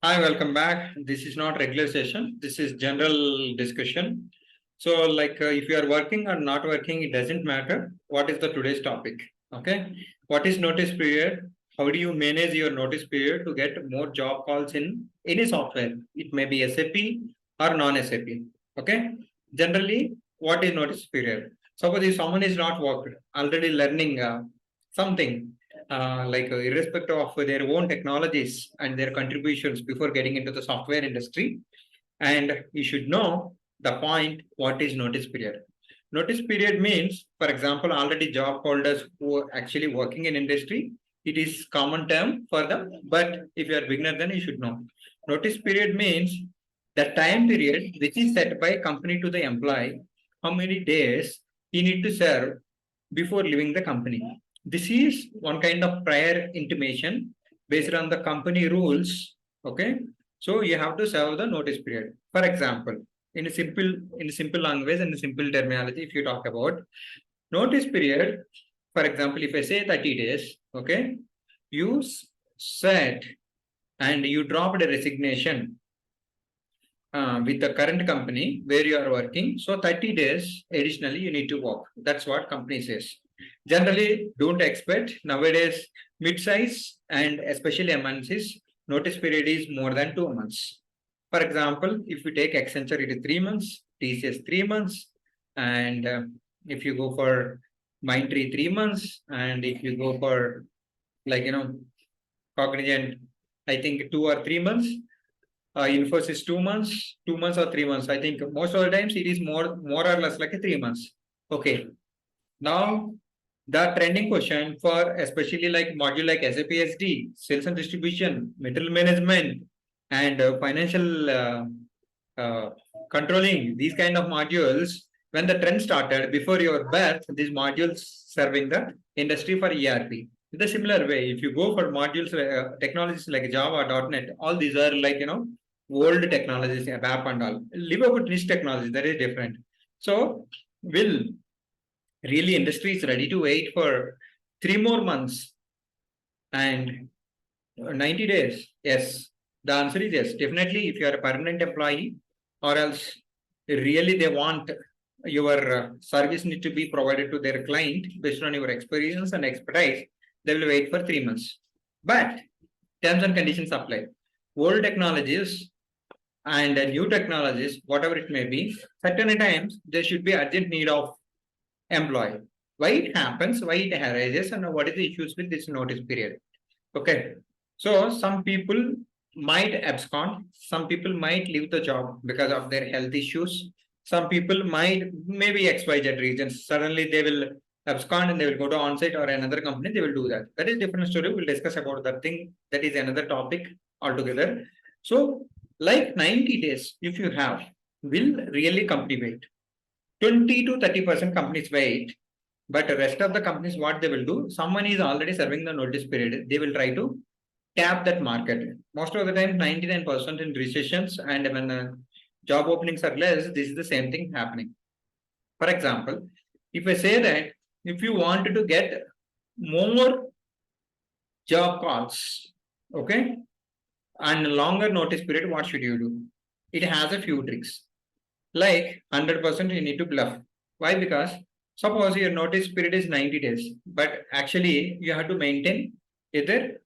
Hi, welcome back. This is not regular session. This is general discussion. So, if you are working or not working, it doesn't matter. What is the today's topic? Okay. What is notice period? How do you manage your notice period to get more job calls in any software? It may be SAP or non-SAP. Okay. Generally, what is notice period? Suppose if someone is not worked, already learning something irrespective of their own technologies and their contributions before getting into the software industry. And you should know the point what is notice period. Notice period means, for example, already job holders who are actually working in industry, it is common term for them. But if you are beginner, then you should know. Notice period means the time period which is set by company to the employee, how many days he need to serve before leaving the company. This is one kind of prior intimation based on the company rules. Okay, so you have to serve the notice period. For example, in a simple language and a simple terminology, if you talk about notice period, for example, if I say 30 days, okay, you set and you dropped a resignation with the current company where you are working. So 30 days additionally you need to work. That's what company says. Generally, don't expect nowadays mid-size and especially MNCs notice period is more than 2 months. For example, if you take Accenture, it is 3 months, TCS 3 months, and if you go for Mindtree 3 months, and if you go for Cognizant, I think 2 or 3 months. Infosys 2 months, 2 months or 3 months. I think most of the times it is more or less like a 3 months. Okay. Now the trending question for especially like module like SAP SD, sales and distribution, material management, and financial controlling, these kind of modules, when the trend started before your birth, these modules serving the industry for ERP. In the similar way, if you go for modules, technologies like Java, .NET, all these are old technologies, ABAP and all. Leave about niche technology, that is different. So, will really industry is ready to wait for 3 more months and 90 days? Yes. The answer is yes. Definitely, if you are a permanent employee, or else really they want your service need to be provided to their client based on your experience and expertise, they will wait for 3 months. But terms and conditions apply. Old technologies and new technologies, whatever it may be, certain times there should be urgent need of employee. Why it happens, why it arises, and what is the issues with this notice period. Okay. So some people might abscond, some people might leave the job because of their health issues. Some people might maybe XYZ reasons. Suddenly they will abscond and they will go to on-site or another company, they will do that. That is different story. We'll discuss about that thing. That is another topic altogether. So like 90 days, if you have, will really company wait. 20 to 30% companies wait, but the rest of the companies, what they will do, someone is already serving the notice period, they will try to tap that market. Most of the time, 99% in recessions and when job openings are less, this is the same thing happening. For example, if I say that if you want to get more job calls, okay, and longer notice period, what should you do? It has a few tricks. Like 100% you need to bluff. Why? Because suppose your notice period is 90 days, but actually you have to maintain either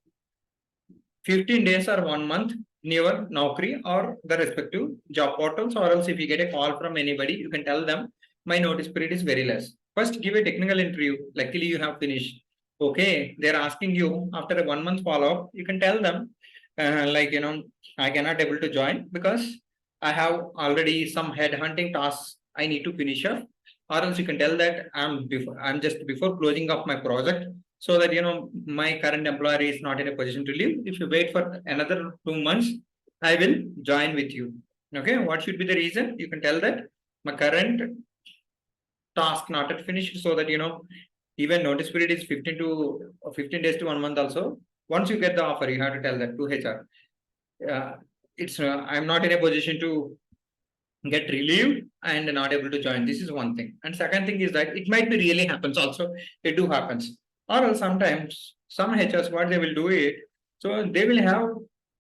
15 days or 1 month in your Naukri or the respective job portals, or else if you get a call from anybody, you can tell them my notice period is very less. First, give a technical interview. Luckily, you have finished. Okay, they're asking you after a 1 month follow-up, you can tell them I cannot able to join because I have already some headhunting tasks I need to finish up, or else you can tell that I'm just before closing of my project, so that my current employer is not in a position to leave. If you wait for another 2 months, I will join with you. Okay, what should be the reason? You can tell that my current task not yet finished, so that even notice period is 15 days to 1 month also. Once you get the offer, you have to tell that to HR. It's I'm not in a position to get relieved and not able to join. This is one thing. And second thing is that it might be really happens also. It do happens. Or else sometimes some HRs what they will do it. So they will have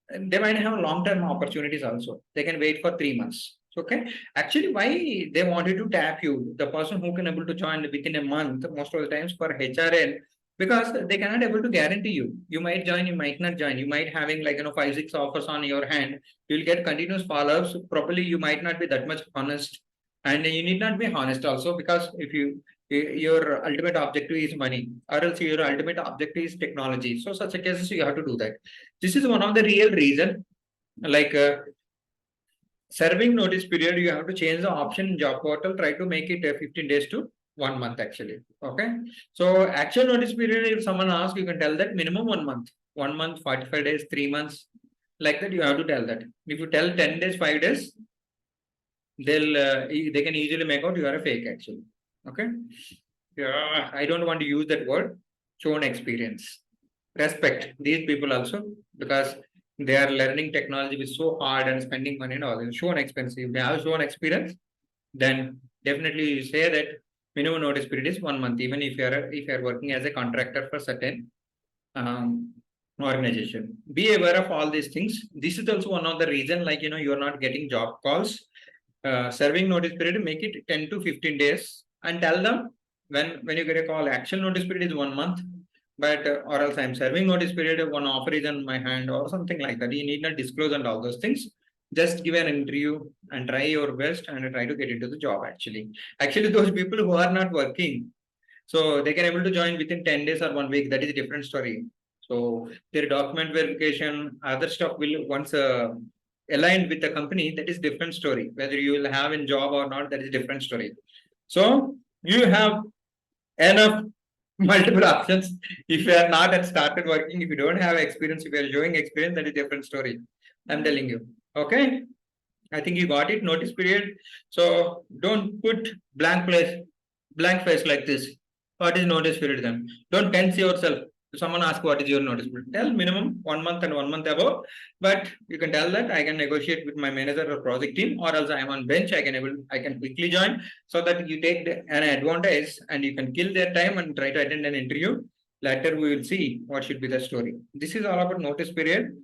they might have long-term opportunities also. They can wait for 3 months. Okay. Actually, why they wanted to tap you, the person who can able to join within a month, most of the times for HRN, because they cannot able to guarantee you. You might join, you might not join. You might having like 5, 6 offers on your hand. You'll get continuous follow-ups. Probably you might not be that much honest, and you need not be honest also, because if you your ultimate objective is money, or else your ultimate objective is technology. So such a cases you have to do that. This is one of the real reason, like serving notice period, you have to change the option in job portal, try to make it 15 days to 1 month actually. Okay. So actual notice period, if someone asks, you can tell that minimum 1 month, 1 month, 45 days, 3 months, like that you have to tell that. If you tell 10 days, 5 days, they can easily make out you are a fake actually. Okay. Yeah, I don't want to use that word. Shown experience. Respect these people also, because they are learning technology with so hard and spending money and all. Shown expensive. If they have shown experience, then definitely you say that minimum notice period is 1 month, even if you are working as a contractor for certain um, organization. Be aware of all these things. This is also one of the reason, like you are not getting job calls. Serving notice period, make it 10 to 15 days, and tell them when you get a call, actual notice period is 1 month, but or else I'm serving notice period, one offer is in my hand or something like that. You need not disclose and all those things. Just give an interview and try your best and try to get into the job actually those people who are not working, so they can able to join within 10 days or 1 week. That is a different story. So their document verification, other stuff will once aligned with the company, that is different story. Whether you will have a job or not, that is different story. So you have enough multiple options. If you are not at started working, if you don't have experience, if you are showing experience, that is different story. I'm telling you. Okay. I think you got it. Notice period. So don't put blank face like this. What is notice period then? Don't tense yourself. If someone asks what is your notice period, tell minimum 1 month and 1 month above. But you can tell that I can negotiate with my manager or project team, or else I am on bench. I can quickly join, so that you take an advantage and you can kill their time and try to attend an interview. Later we will see what should be the story. This is all about notice period.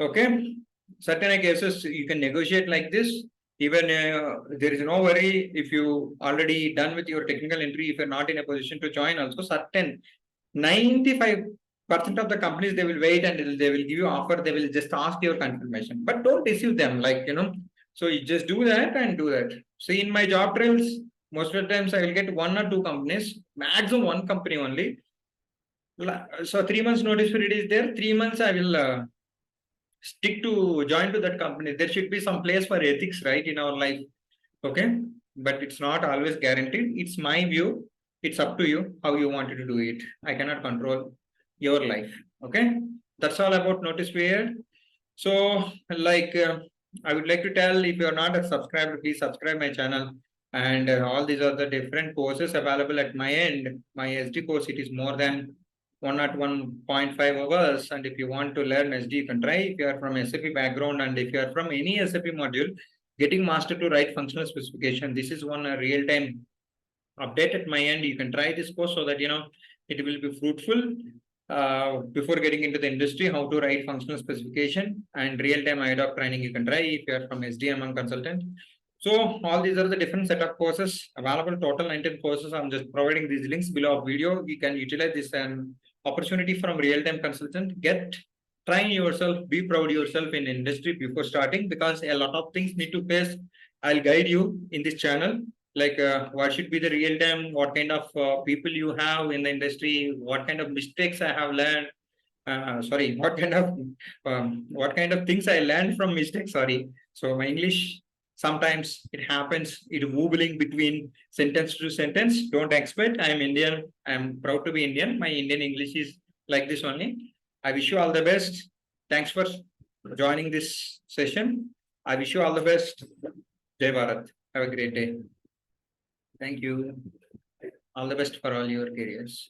Okay. Certain cases you can negotiate like this. Even there is no worry if you already done with your technical entry. If you're not in a position to join, also certain 95% of the companies, they will wait and they will give you offer. They will just ask your confirmation, but don't deceive them. So you just do that and do that. See, in my job trials, most of the times I will get 1 or 2 companies, maximum one company only. So 3 months notice period is there. 3 months I will stick to join to that company. There should be some place for ethics, right, in our life. Okay. But it's not always guaranteed. It's my view. It's up to you how you wanted to do it. I cannot control your life. Okay. That's all about notice period. So, I would like to tell, if you are not a subscriber, please subscribe my channel. And all these are the different courses available at my end. My SD course, it is more than 101.5 hours. And if you want to learn SD, you can try. If you are from SAP background and if you are from any SAP module, getting master to write functional specification, this is one real-time update at my end. You can try this course so that it will be fruitful before getting into the industry. How to write functional specification and real-time idoc training you can try if you are from SDMM consultant. So all these are the different set of courses available. Total 19 courses. I'm just providing these links below video. You can utilize this and opportunity from real-time consultant. Train yourself, be proud yourself in industry before starting, because a lot of things need to face. I'll guide you in this channel, like what should be the real time, what kind of people you have in the industry, what kind of mistakes I have learned. Sorry, what kind of things I learned from mistakes. Sorry. So my English, sometimes it happens, it wobbling between sentence to sentence. Don't expect. I am Indian. I am proud to be Indian. My Indian English is like this only. I wish you all the best. Thanks for joining this session. I wish you all the best. Jai Bharat. Have a great day. Thank you. All the best for all your careers.